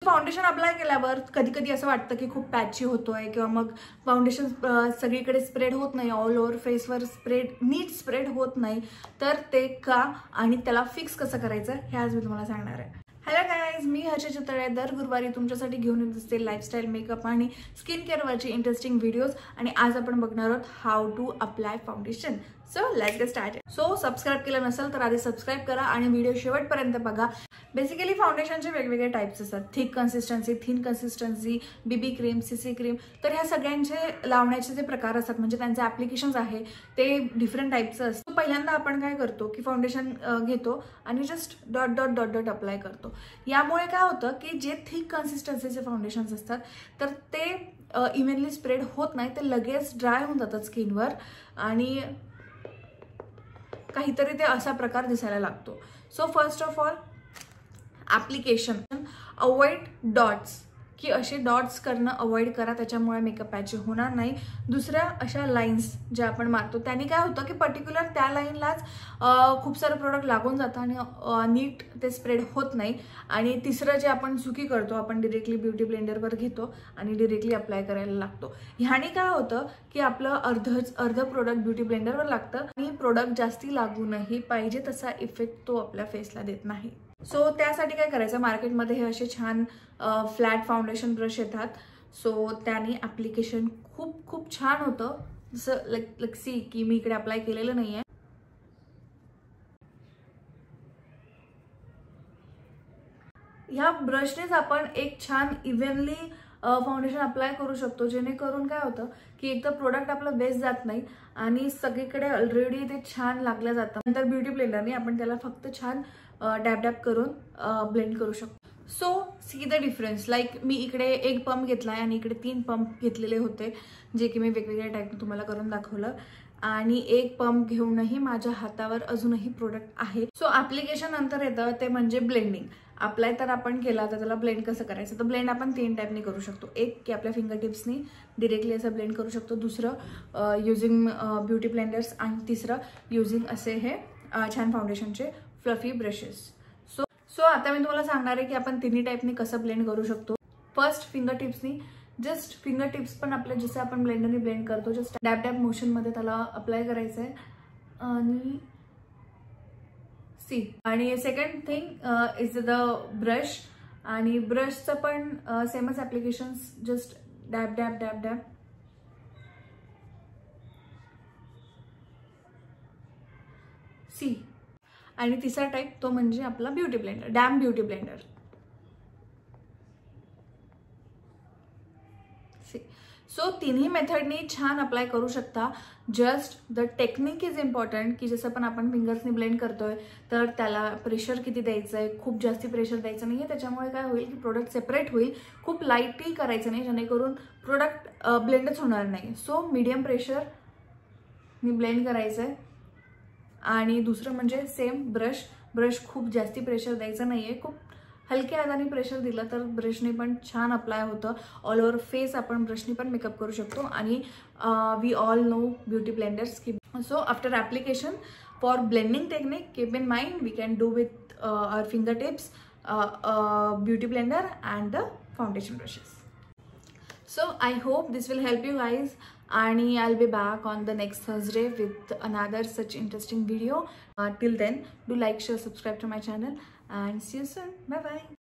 Foundation apply केल्यावर कधी कधी असं वाटतं की खूप पॅची होतोय किंवा मग फाउंडेशन सगळीकडे स्प्रेड होत नाही, ऑल ओव्हर फेसवर नीट स्प्रेड होत नाही. तर ते का आणि त्याला फिक्स कसं करायचं हे आज मी तुम्हाला सांगणार आहे. हॅलो गाईज, मी हर्षा चितळे. दर गुरुवारी तुमच्यासाठी घेऊन येत असते लाईफस्टाईल, मेकअप आणि स्किन केअरवरचे इंटरेस्टिंग व्हिडिओज. आणि आज आपण बघणार आहोत how to apply foundation. So let's get started. So subscribe केलं नसेल तर आधी सबस्क्राईब करा आणि व्हिडिओ शेवटपर्यंत बघा. बेसिकली फाउंडेशनचे वेगवेगळे टाइप्स असतात. Thick consistency, thin consistency, BB cream, CC cream. तर ह्या सगळ्यांचे लावण्याचे जे प्रकार असतात म्हणजे त्यांचे ऍप्लिकेशन्स आहे ते डिफरंट टाइपचं असतं. पहिल्यांदा आपण काय करतो की फाउंडेशन घेतो आणि just dot dot dot dot apply करतो. यामुळे काय होतं की जे थिक कन्सिस्टन्सीचे फाउंडेशन्स असतात तर ते इव्हनली स्प्रेड होत नाही, ते लगेच ड्राय होऊन जातात स्किनवर आणि काहीतरी ते असा प्रकार दिसायला लागतो. So first of all application, avoid dots, की असे डॉट्स करणं अवॉइड करा, त्याच्यामुळे मेकअप पॅची होणार नाही. दुसऱ्या अशा लाईन्स ज्या आपण मारतो त्याने काय होतं की पर्टिक्युलर त्या लाईनलाच खूप सारं प्रोडक्ट लागून जातं आणि नीट ते स्प्रेड होत नाही. आणि तिसरं जे आपण चुकी करतो, आपण डिरेक्टली ब्युटी ब्लेंडरवर घेतो आणि डिरेक्टली अप्लाय करायला लागतो. ह्याने काय होतं की आपलं अर्ध प्रोडक्ट ब्युटी ब्लेंडरवर लागतं आणि प्रोडक्ट जास्ती लागूनही पाहिजे तसा इफेक्ट तो आपल्या फेसला देत नाही. सो त्यासाठी काय करायचं, मार्केटमध्ये हे असे छान फ्लॅट फाउंडेशन ब्रश येतात. सो त्याने ॲप्लिकेशन खूप खूप छान होतं. जसं लाईक सी की मी इकडे अप्लाय केलेलं नाही आहे. ह्या ब्रशनेच आपण एक छान इव्हनली फाउंडेशन अप्लाय करू शकतो, जेणेकरून काय होतं की एक तर प्रोडक्ट आपलं वेस्ट जात नाही आणि सगळीकडे ऑलरेडी ते छान लागलं जातं. नंतर ब्युटी ब्लेंडरने आपण त्याला फक्त छान डॅब डॅब करून ब्लेंड करू शकतो. So see the difference. Like me इकडे एक पंप घेतलाय आणि इकडे 3 पंप घेतलेले होते, जे की मी वेगवेगळ्या टाईपने तुम्हाला करून दाखवलं. आणि एक पंप घेऊनही माझ्या हातावर अजूनही प्रोडक्ट आहे. सो ऍप्लिकेशन नंतर येतं ते म्हणजे ब्लेंडिंग. अप्लाय तर आपण केला तर त्याला ब्लेंड कसं करायचं, तर ब्लेंड आपण 3 टाईपने करू शकतो. एक की आपल्या फिंगर टिप्सनी डिरेक्टली असं ब्लेंड करू शकतो, दुसरं युझिंग ब्युटी ब्लेंडर्स, आणि तिसरं युझिंग असे हे छान फाउंडेशनचे फ्लफी ब्रशेस. सो आता मी तुम्हाला सांगणार आहे की आपण तिन्ही टाईपनी कसं ब्लेंड करू शकतो. फर्स्ट फिंगर टिप्सनी, जस्ट फिंगर टिप्स पण आपल्या जसं आपण ब्लेंडरने ब्लेंड करतो, जस्ट डॅब डॅब मोशनमध्ये त्याला अप्लाय करायचं आहे. आणि सी, आणि second thing is the brush. आणि ब्रशचं पण सेमच applications, just dab dab dab dab. See, आणि तिसरा टाईप तो म्हणजे आपला beauty blender, damp beauty blender. So तिन्ही मेथडनी छान अप्लाय करू शकता. Just the technique is important, की जसं पण आपण फिंगर्सनी ब्लेंड करतोय तर त्याला प्रेशर किती द्यायचं आहे, खूप जास्ती प्रेशर द्यायचं नाही आहे. त्याच्यामुळे काय होईल की प्रोडक्ट सेपरेट होईल. खूप लाईटही करायचं नाही, जेणेकरून प्रोडक्ट ब्लेंडच होणार नाही. सो मीडियम प्रेशर मी ब्लेंड करायचं आहे. आणि दुसरं म्हणजे सेम ब्रश खूप जास्ती प्रेशर द्यायचं नाही आहे. खूप हलक्या हाताने प्रेशर दिलं तर ब्रशने पण छान अप्लाय होतं. ऑल ओव्हर फेस आपण ब्रशने पण मेकअप करू शकतो. आणि we all know beauty blenders की. So after application for blending technique, keep in mind we can do with our finger tips, beauty blender and the foundation brushes. So I hope this will help you guys, and I'll be back on the next Thursday with another such interesting video. Till then, do like, share, subscribe to my channel, and see you soon. Bye bye.